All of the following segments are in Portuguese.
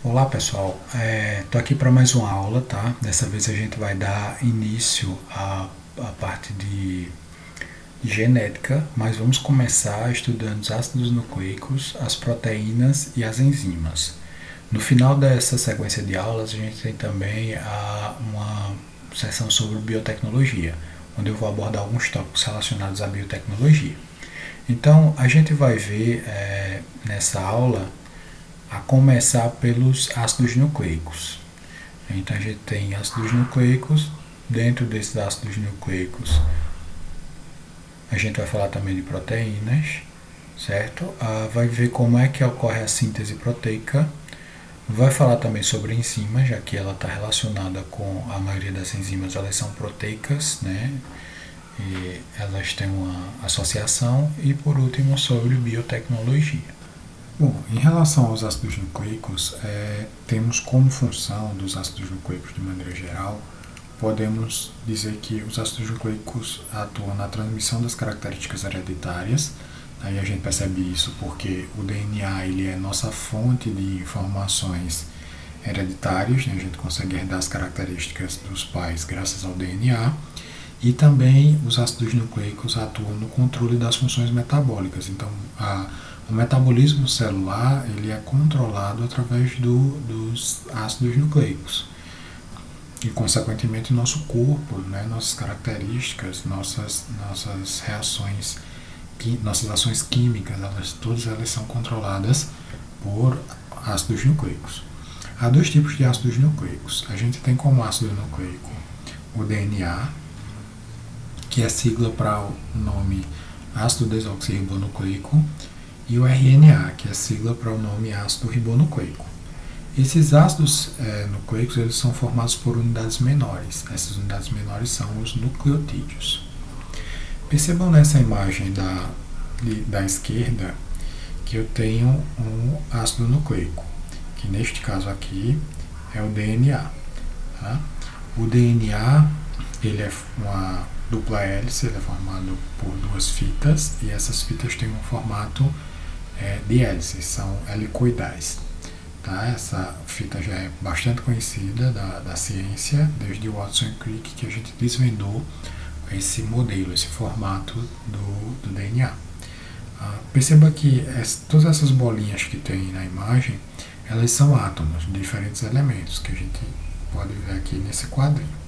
Olá pessoal, estou aqui para mais uma aula, tá? Dessa vez a gente vai dar início à parte de genética, mas vamos começar estudando os ácidos nucleicos, as proteínas e as enzimas. No final dessa sequência de aulas a gente tem também uma sessão sobre biotecnologia, onde eu vou abordar alguns tópicos relacionados à biotecnologia. Então a gente vai ver nessa aula a começar pelos ácidos nucleicos. Então a gente tem ácidos nucleicos, dentro desses ácidos nucleicos a gente vai falar também de proteínas, certo? Vai ver como é que ocorre a síntese proteica, vai falar também sobre enzimas, já que ela está relacionada com a maioria das enzimas, elas são proteicas, né? E elas têm uma associação, e por último sobre biotecnologia. Bom, em relação aos ácidos nucleicos, temos como função dos ácidos nucleicos de maneira geral, podemos dizer que os ácidos nucleicos atuam na transmissão das características hereditárias. Aí a gente percebe isso porque o DNA ele é nossa fonte de informações hereditárias, né? A gente consegue herdar as características dos pais graças ao DNA. E também os ácidos nucleicos atuam no controle das funções metabólicas. Então, o metabolismo celular ele é controlado através dos ácidos nucleicos. E, consequentemente, nosso corpo, né, nossas características, nossas reações, nossas ações químicas, todas elas são controladas por ácidos nucleicos. Há dois tipos de ácidos nucleicos. A gente tem como ácido nucleico o DNA, que é sigla para o nome ácido desoxirribonucleico, e o RNA, que é sigla para o nome ácido ribonucleico. Esses ácidos nucleicos eles são formados por unidades menores. Essas unidades menores são os nucleotídeos. Percebam nessa imagem da esquerda que eu tenho um ácido nucleico, que neste caso aqui é o DNA. Tá? O DNA ele é uma dupla hélice, ele é formado por duas fitas, e essas fitas têm um formato de hélices, são helicoidais. Tá? Essa fita já é bastante conhecida da ciência, desde o Watson e Crick, que a gente desvendou esse modelo, esse formato do DNA. Perceba que todas essas bolinhas que tem na imagem, elas são átomos de diferentes elementos, que a gente pode ver aqui nesse quadrinho.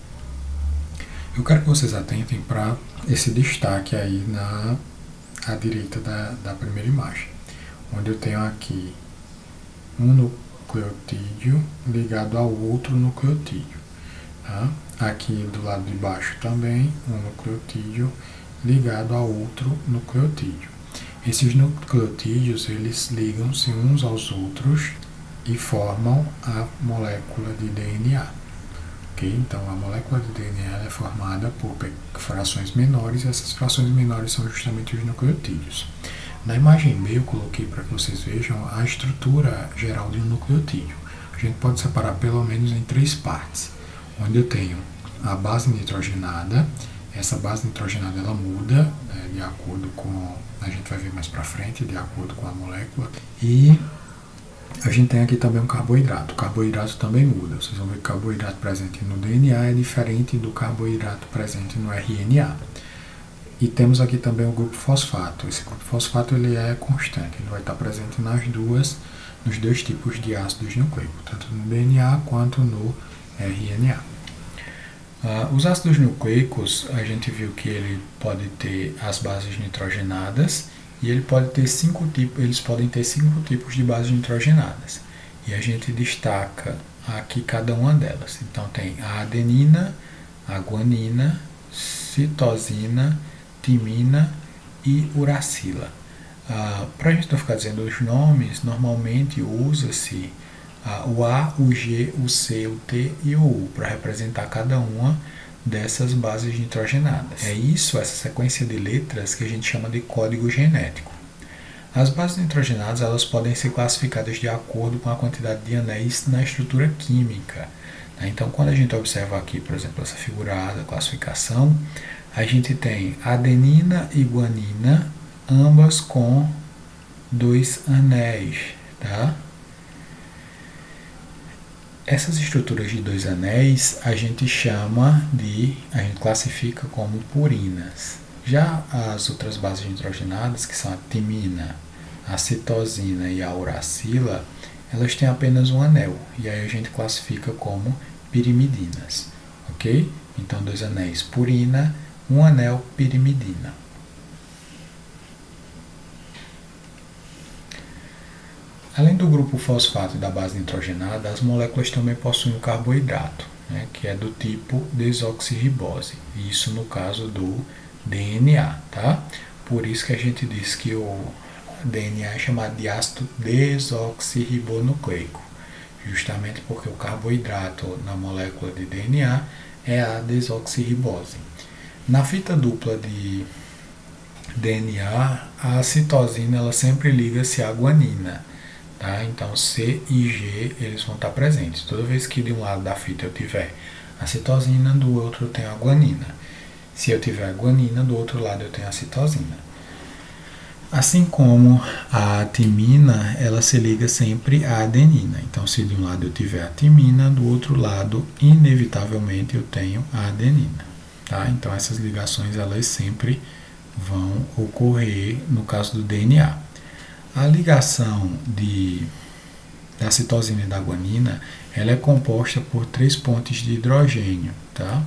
Eu quero que vocês atentem para esse destaque aí à direita da primeira imagem, onde eu tenho aqui um nucleotídeo ligado ao outro nucleotídeo. Tá? Aqui do lado de baixo também um nucleotídeo ligado ao outro nucleotídeo. Esses nucleotídeos eles ligam-se uns aos outros e formam a molécula de DNA. Okay? Então a molécula de DNA é formada por frações menores, e essas frações menores são justamente os nucleotídeos. Na imagem B eu coloquei para que vocês vejam a estrutura geral de um nucleotídeo. A gente pode separar pelo menos em três partes, onde eu tenho a base nitrogenada. Essa base nitrogenada ela muda de acordo com, a gente vai ver mais para frente, de acordo com a molécula. E a gente tem aqui também um carboidrato. O carboidrato também muda. Vocês vão ver que o carboidrato presente no DNA é diferente do carboidrato presente no RNA. E temos aqui também o grupo fosfato. Esse grupo fosfato ele é constante, ele vai estar presente nos dois tipos de ácidos nucleicos, tanto no DNA quanto no RNA. Os ácidos nucleicos, a gente viu que ele pode ter as bases nitrogenadas, e eles podem ter cinco tipos de bases nitrogenadas. E a gente destaca aqui cada uma delas. Então tem a adenina, a guanina, citosina, timina e uracila. Para a gente não ficar dizendo os nomes, normalmente usa-se o A, o G, o C, o T e o U para representar cada uma dessas bases nitrogenadas. É isso, essa sequência de letras, que a gente chama de código genético. As bases nitrogenadas elas podem ser classificadas de acordo com a quantidade de anéis na estrutura química. Então, quando a gente observa aqui, por exemplo, essa figura A da classificação, a gente tem adenina e guanina, ambas com 2 anéis, tá? Essas estruturas de dois anéis a gente classifica como purinas. Já as outras bases nitrogenadas, que são a timina, a citosina e a uracila, elas têm apenas um anel, e aí a gente classifica como pirimidinas, ok? Então, dois anéis purina, um anel pirimidina. Além do grupo fosfato e da base nitrogenada, as moléculas também possuem o carboidrato, né, que é do tipo desoxirribose, isso no caso do DNA, tá? Por isso que a gente diz que o DNA é chamado de ácido desoxirribonucleico, justamente porque o carboidrato na molécula de DNA é a desoxirribose. Na fita dupla de DNA, a citosina ela sempre liga-se à guanina. Tá? Então C e G eles vão estar presentes. Toda vez que de um lado da fita eu tiver a citosina, do outro eu tenho a guanina. Se eu tiver a guanina, do outro lado eu tenho a citosina. Assim como a timina, ela se liga sempre à adenina. Então, se de um lado eu tiver a timina, do outro lado, inevitavelmente, eu tenho a adenina. Tá? Então, essas ligações elas sempre vão ocorrer no caso do DNA. A ligação da citosina e da guanina, ela é composta por 3 pontes de hidrogênio, tá?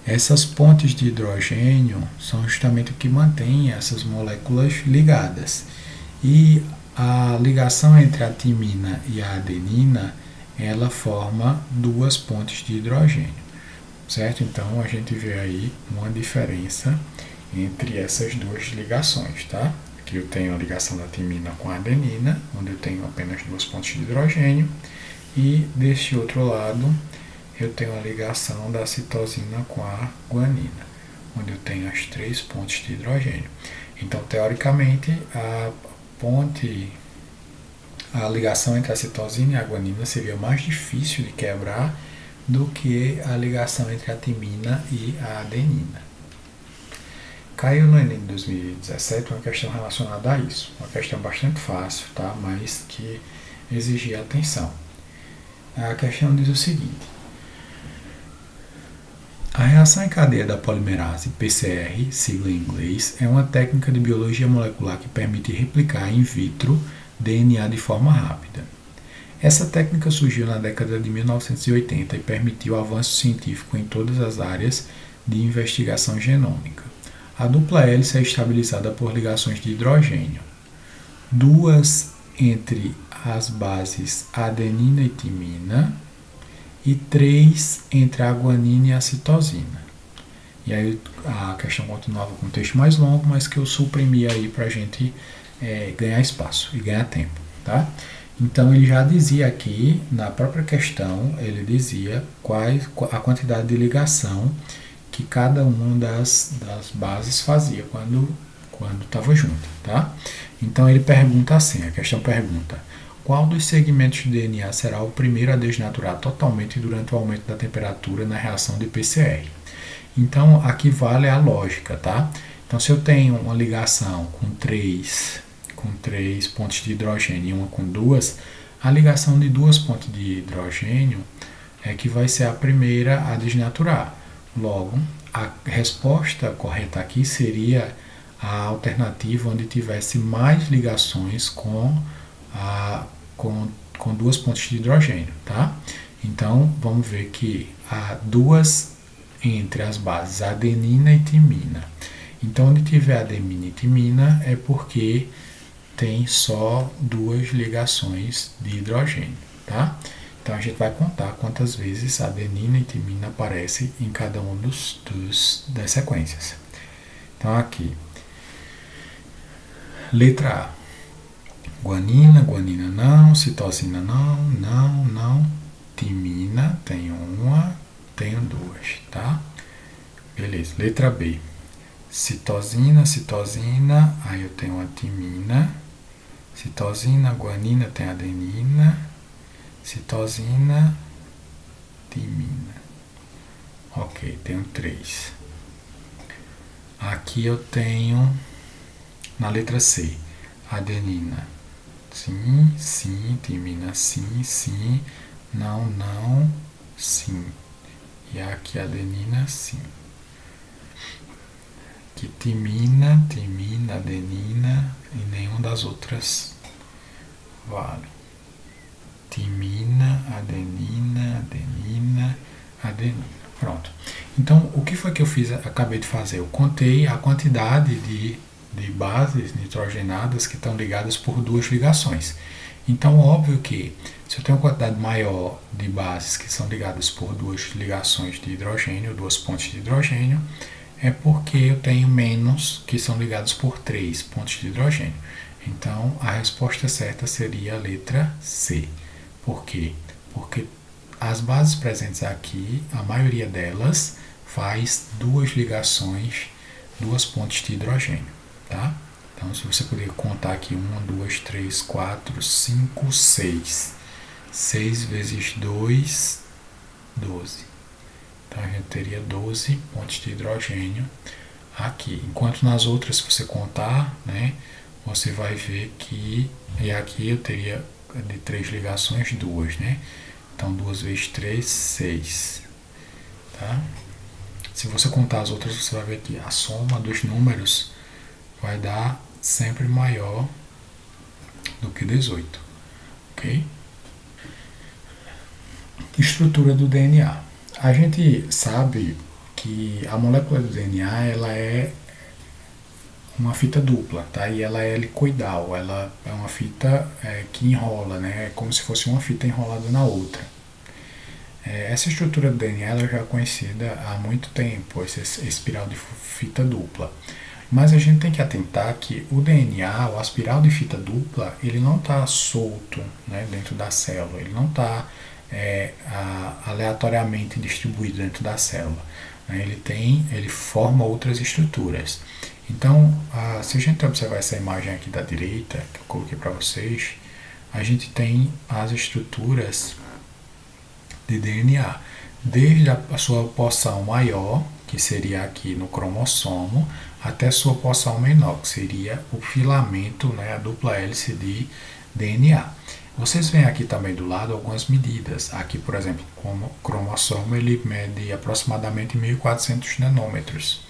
Essas pontes de hidrogênio são justamente o que mantém essas moléculas ligadas. E a ligação entre a timina e a adenina, ela forma 2 pontes de hidrogênio, certo? Então, a gente vê aí uma diferença entre essas duas ligações, tá? Aqui eu tenho a ligação da timina com a adenina, onde eu tenho apenas 2 pontos de hidrogênio, e deste outro lado eu tenho a ligação da citosina com a guanina, onde eu tenho as 3 pontes de hidrogênio. Então, teoricamente, a ligação entre a citosina e a guanina seria mais difícil de quebrar do que a ligação entre a timina e a adenina. Caiu no Enem de 2017 uma questão relacionada a isso, uma questão bastante fácil, tá? Mas que exigia atenção. A questão diz o seguinte: a reação em cadeia da polimerase PCR, sigla em inglês, é uma técnica de biologia molecular que permite replicar in vitro DNA de forma rápida. Essa técnica surgiu na década de 1980 e permitiu avanço científico em todas as áreas de investigação genômica. A dupla hélice é estabilizada por ligações de hidrogênio, 2 entre as bases adenina e timina e 3 entre a guanina e a citosina. E aí a questão continuava com um texto mais longo, mas que eu suprimi aí para a gente ganhar espaço e ganhar tempo, tá? Então ele já dizia aqui, na própria questão, ele dizia a quantidade de ligação que cada uma das bases fazia quando estava junto, tá? Então ele pergunta assim, a questão pergunta: qual dos segmentos de DNA será o primeiro a desnaturar totalmente durante o aumento da temperatura na reação de PCR? Então aqui vale a lógica, tá? Então se eu tenho uma ligação com três pontos de hidrogênio e uma com 2, a ligação de 2 pontos de hidrogênio é que vai ser a primeira a desnaturar. Logo, a resposta correta aqui seria a alternativa onde tivesse mais ligações com 2 pontos de hidrogênio, tá? Então, vamos ver que há 2 entre as bases adenina e timina. Então, onde tiver adenina e timina é porque tem só 2 ligações de hidrogênio, tá? Então a gente vai contar quantas vezes adenina e timina aparecem em cada um das sequências. Então aqui, letra A, guanina não, citosina não, timina, tenho 1, tenho 2, tá? Beleza, letra B, citosina, aí eu tenho a timina, citosina, guanina, tem adenina, citosina, timina. Ok, tenho 3. Aqui eu tenho, na letra C, adenina. Sim, timina, sim. não, sim. E aqui adenina, sim. Aqui timina, adenina e nenhuma das outras vale. Timina, adenina, adenina. Pronto. Então, o que foi que eu fiz? Acabei de fazer. Eu contei a quantidade de bases nitrogenadas que estão ligadas por duas ligações. Então, óbvio que se eu tenho uma quantidade maior de bases que são ligadas por duas ligações de hidrogênio, duas pontes de hidrogênio, é porque eu tenho menos que são ligados por três pontos de hidrogênio. Então, a resposta certa seria a letra C. Por quê? Porque as bases presentes aqui, a maioria delas faz duas ligações, duas pontes de hidrogênio, tá? Então, se você puder contar aqui, 1, 2, 3, 4, 5, 6. 6 vezes 2, 12. Então, a gente teria 12 pontes de hidrogênio aqui. Enquanto nas outras, se você contar, né, você vai ver que... E aqui eu teria de 3 ligações, 2, né? Então, 2 vezes 3, 6. Tá? Se você contar as outras, você vai ver que a soma dos números vai dar sempre maior do que 18. Ok? Estrutura do DNA. A gente sabe que a molécula do DNA ela é uma fita dupla, tá? E ela é helicoidal, ela é uma fita que enrola, né? É como se fosse uma fita enrolada na outra. Essa estrutura do DNA ela já é conhecida há muito tempo, essa espiral de fita dupla. Mas a gente tem que atentar que o DNA, o espiral de fita dupla, ele não está solto, né, dentro da célula, ele não está aleatoriamente distribuído dentro da célula. Ele forma outras estruturas. Então, se a gente observar essa imagem aqui da direita, que eu coloquei para vocês, a gente tem as estruturas de DNA, desde a sua porção maior, que seria aqui no cromossomo, até a sua porção menor, que seria o filamento, né, a dupla hélice de DNA. Vocês veem aqui também do lado algumas medidas. Aqui, por exemplo, como cromossomo, ele mede aproximadamente 1.400 nanômetros.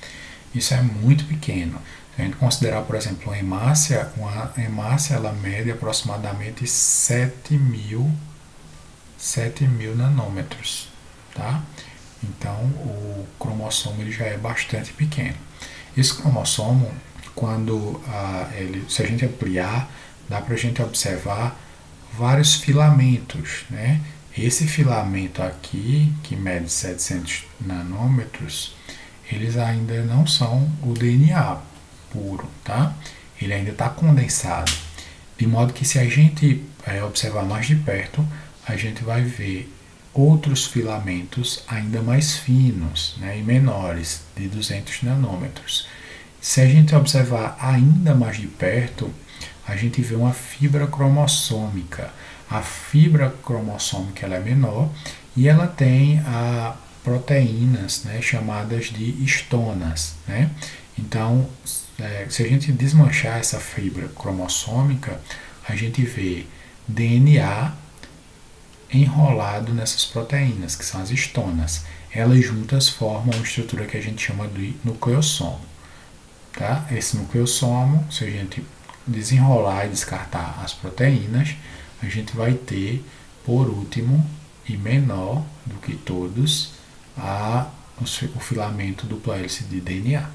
Isso é muito pequeno. Se a gente considerar, por exemplo, uma hemácia ela mede aproximadamente 7.000 nanômetros, tá? Então, o cromossomo ele já é bastante pequeno. Esse cromossomo, se a gente ampliar, dá para a gente observar vários filamentos, né? Esse filamento aqui, que mede 700 nanômetros, eles ainda não são o DNA puro, tá? Ele ainda está condensado. De modo que se a gente observar mais de perto, a gente vai ver outros filamentos ainda mais finos, né, e menores, de 200 nanômetros. Se a gente observar ainda mais de perto, a gente vê uma fibra cromossômica. A fibra cromossômica ela é menor e ela tem proteínas, né, chamadas de histonas, né? Então, se a gente desmanchar essa fibra cromossômica, a gente vê DNA enrolado nessas proteínas, que são as histonas. Elas juntas formam uma estrutura que a gente chama de nucleossomo. Tá? Esse nucleossomo, se a gente desenrolar e descartar as proteínas, a gente vai ter, por último e menor do que todos, o filamento dupla hélice de DNA.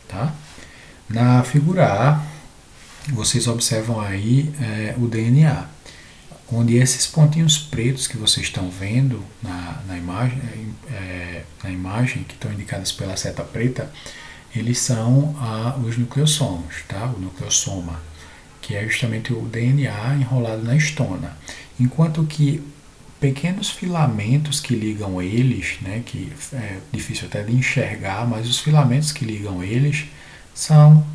Tá? Na figura A, vocês observam aí o DNA, onde esses pontinhos pretos que vocês estão vendo na imagem, que estão indicados pela seta preta, eles são os nucleossomos, tá? O nucleossoma, que é justamente o DNA enrolado na histona. Enquanto que pequenos filamentos que ligam eles, né, que é difícil até de enxergar, mas os filamentos que ligam eles são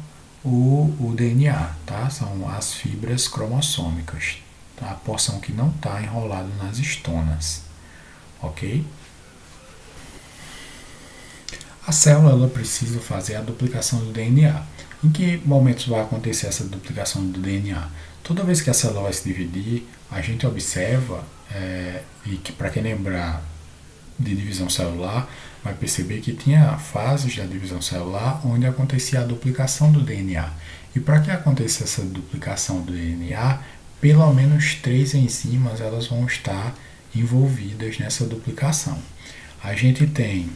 o DNA, tá? São as fibras cromossômicas, tá? A porção que não está enrolada nas histonas, ok? A célula ela precisa fazer a duplicação do DNA. Em que momentos vai acontecer essa duplicação do DNA? Toda vez que a célula vai se dividir, a gente observa, e que para quem lembrar de divisão celular, vai perceber que tinha fases da divisão celular onde acontecia a duplicação do DNA. E para que aconteça essa duplicação do DNA, pelo menos 3 enzimas elas vão estar envolvidas nessa duplicação. A gente tem,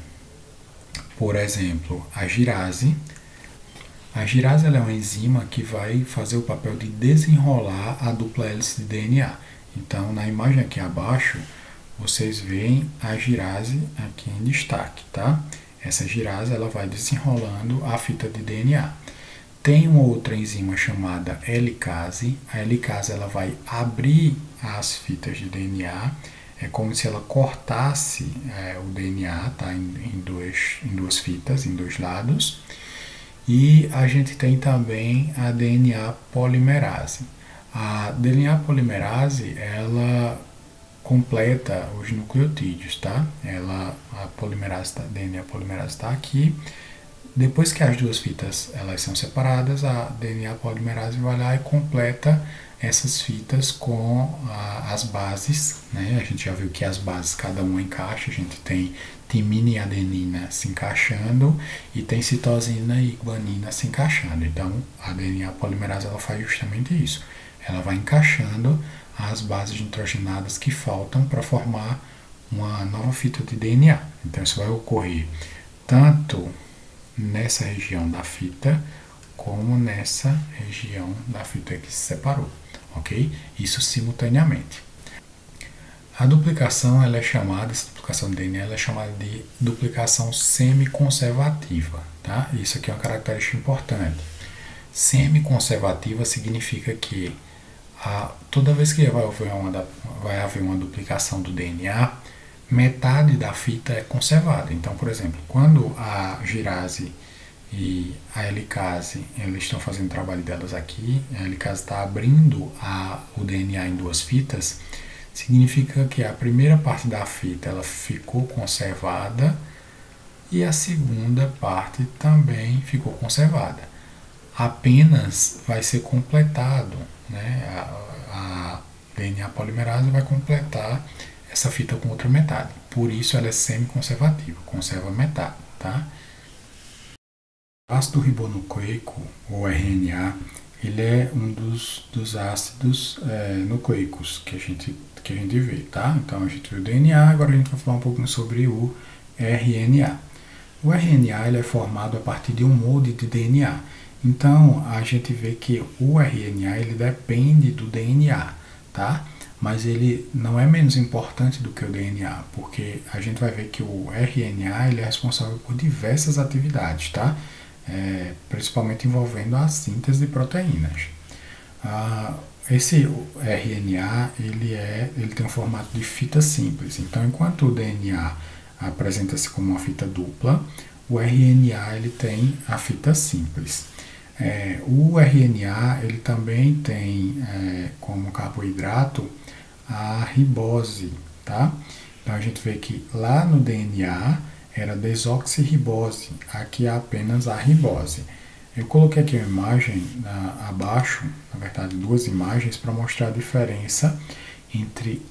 por exemplo, a girase. A girase ela é uma enzima que vai fazer o papel de desenrolar a dupla hélice de DNA. Então, na imagem aqui abaixo, vocês veem a girase aqui em destaque, tá? Essa girase ela vai desenrolando a fita de DNA. Tem uma outra enzima chamada helicase. A helicase ela vai abrir as fitas de DNA. É como se ela cortasse o DNA, tá? em duas fitas, em dois lados. E a gente tem também a DNA polimerase. A DNA polimerase ela completa os nucleotídeos, tá? A DNA polimerase está aqui. Depois que as duas fitas elas são separadas, a DNA polimerase vai lá e completa essas fitas com as bases, né? A gente já viu que as bases cada uma encaixa. A gente tem timina e adenina se encaixando e tem citosina e guanina se encaixando. Então, a DNA polimerase ela faz justamente isso. Ela vai encaixando as bases nitrogenadas que faltam para formar uma nova fita de DNA. Então, isso vai ocorrer tanto nessa região da fita como nessa região da fita que se separou, ok? Isso simultaneamente. A duplicação ela é chamada, essa duplicação de DNA ela é chamada de duplicação semiconservativa, tá? Isso aqui é uma característica importante. Semiconservativa significa que toda vez que vai haver uma duplicação do DNA, metade da fita é conservada. Então, por exemplo, quando a girase e a helicase eles estão fazendo o trabalho delas aqui, a helicase está abrindo o DNA em duas fitas, significa que a primeira parte da fita ela ficou conservada e a segunda parte também ficou conservada. Apenas vai ser completado, né? A DNA polimerase vai completar essa fita com outra metade. Por isso ela é semiconservativa, conserva metade, tá? O ácido ribonucleico, ou RNA, ele é um dos ácidos nucleicos que a gente vê, tá? Então a gente viu o DNA, agora a gente vai falar um pouquinho sobre o RNA. O RNA ele é formado a partir de um molde de DNA. Então a gente vê que o RNA ele depende do DNA, tá? Mas ele não é menos importante do que o DNA, porque a gente vai ver que o RNA ele é responsável por diversas atividades, tá? Principalmente envolvendo a síntese de proteínas. Esse RNA ele tem um formato de fita simples. Então, enquanto o DNA apresenta-se como uma fita dupla, o RNA ele tem a fita simples. O RNA ele também tem como carboidrato a ribose, tá? Então a gente vê que lá no DNA era desoxirribose, aqui é apenas a ribose. Eu coloquei aqui uma imagem abaixo, na verdade duas imagens, para mostrar a diferença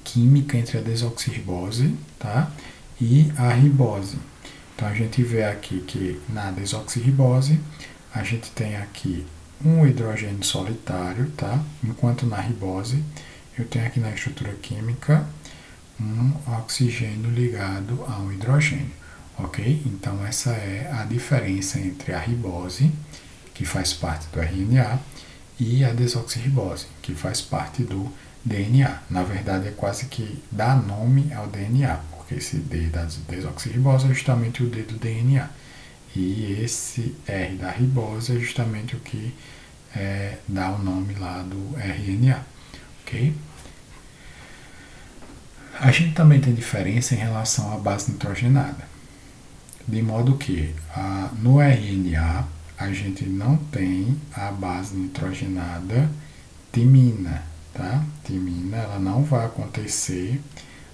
química entre a desoxirribose, tá? E a ribose. Então a gente vê aqui que na desoxirribose a gente tem aqui um hidrogênio solitário, tá? Enquanto na ribose eu tenho aqui na estrutura química um oxigênio ligado a um hidrogênio, ok? Então essa é a diferença entre a ribose, que faz parte do RNA, e a desoxirribose, que faz parte do DNA. Na verdade é quase que dá nome ao DNA, porque esse D da desoxirribose é justamente o D do DNA. E esse R da ribose é justamente o que dá o nome lá do RNA, ok? A gente também tem diferença em relação à base nitrogenada, de modo que no RNA a gente não tem a base nitrogenada timina, tá? Timina ela não vai acontecer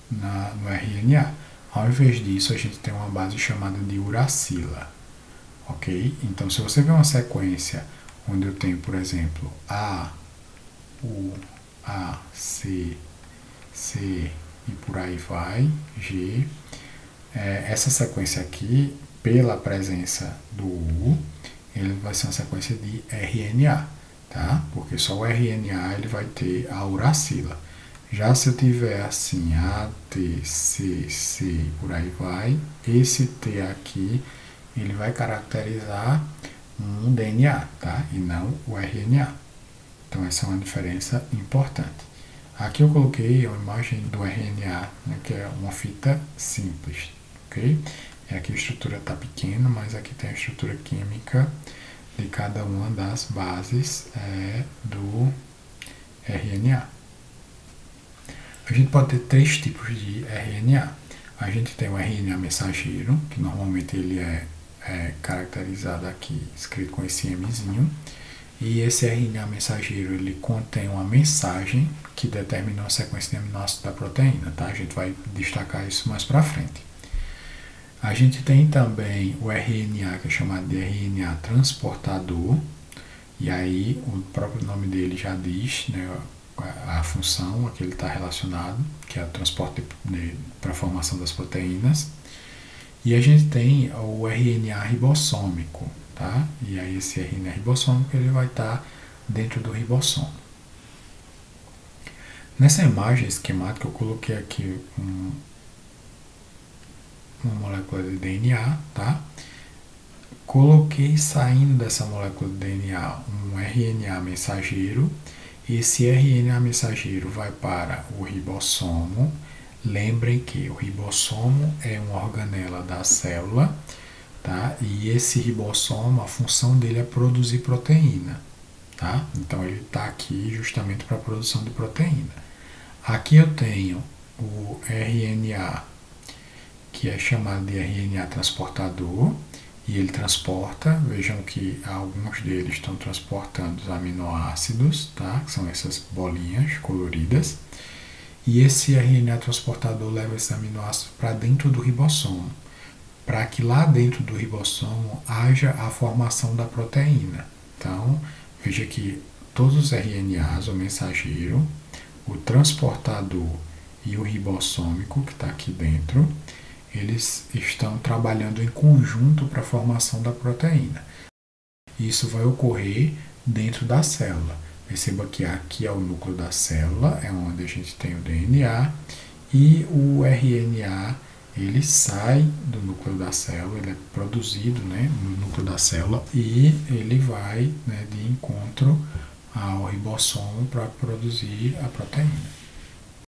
no RNA. Ao invés disso, a gente tem uma base chamada de uracila. Ok? Então, se você vê uma sequência onde eu tenho, por exemplo, A, U, A, C, C e por aí vai, G. Essa sequência aqui, pela presença do U, ele vai ser uma sequência de RNA, tá? Porque só o RNA ele vai ter a uracila. Já se eu tiver assim, A, T, C, C e por aí vai, esse T aqui, ele vai caracterizar um DNA, tá? E não o RNA. Então essa é uma diferença importante. Aqui eu coloquei a imagem do RNA, né, que é uma fita simples, ok? E aqui a estrutura está pequena, mas aqui tem a estrutura química de cada uma das bases do RNA. A gente pode ter três tipos de RNA. A gente tem o RNA mensageiro, que normalmente ele é caracterizado aqui, escrito com esse Mzinho. E esse RNA mensageiro, ele contém uma mensagem que determina a sequência de aminoácidos da proteína, tá? A gente vai destacar isso mais para frente. A gente tem também o RNA, que é chamado de RNA transportador, e aí o próprio nome dele já diz, né, a função a que ele está relacionado, que é o transporte para a formação das proteínas. E a gente tem o RNA ribossômico, tá? E aí esse RNA ribossômico ele vai estar dentro do ribossomo. Nessa imagem esquemática eu coloquei aqui uma molécula de DNA, tá? Coloquei saindo dessa molécula de DNA um RNA mensageiro. Esse RNA mensageiro vai para o ribossomo. Lembrem que o ribossomo é uma organela da célula, tá? E esse ribossomo, a função dele é produzir proteína, tá? Então ele está aqui justamente para a produção de proteína. Aqui eu tenho o RNA, que é chamado de RNA transportador, e ele transporta, vejam que alguns deles estão transportando os aminoácidos, tá? Que são essas bolinhas coloridas. E esse RNA transportador leva esses aminoácidos para dentro do ribossomo, para que lá dentro do ribossomo haja a formação da proteína. Então, veja que todos os RNAs, o mensageiro, o transportador e o ribossômico, que está aqui dentro, eles estão trabalhando em conjunto para a formação da proteína. Isso vai ocorrer dentro da célula. Perceba que aqui é o núcleo da célula, é onde a gente tem o DNA, e o RNA ele sai do núcleo da célula, ele é produzido, né, no núcleo da célula, e ele vai, né, de encontro ao ribossomo para produzir a proteína.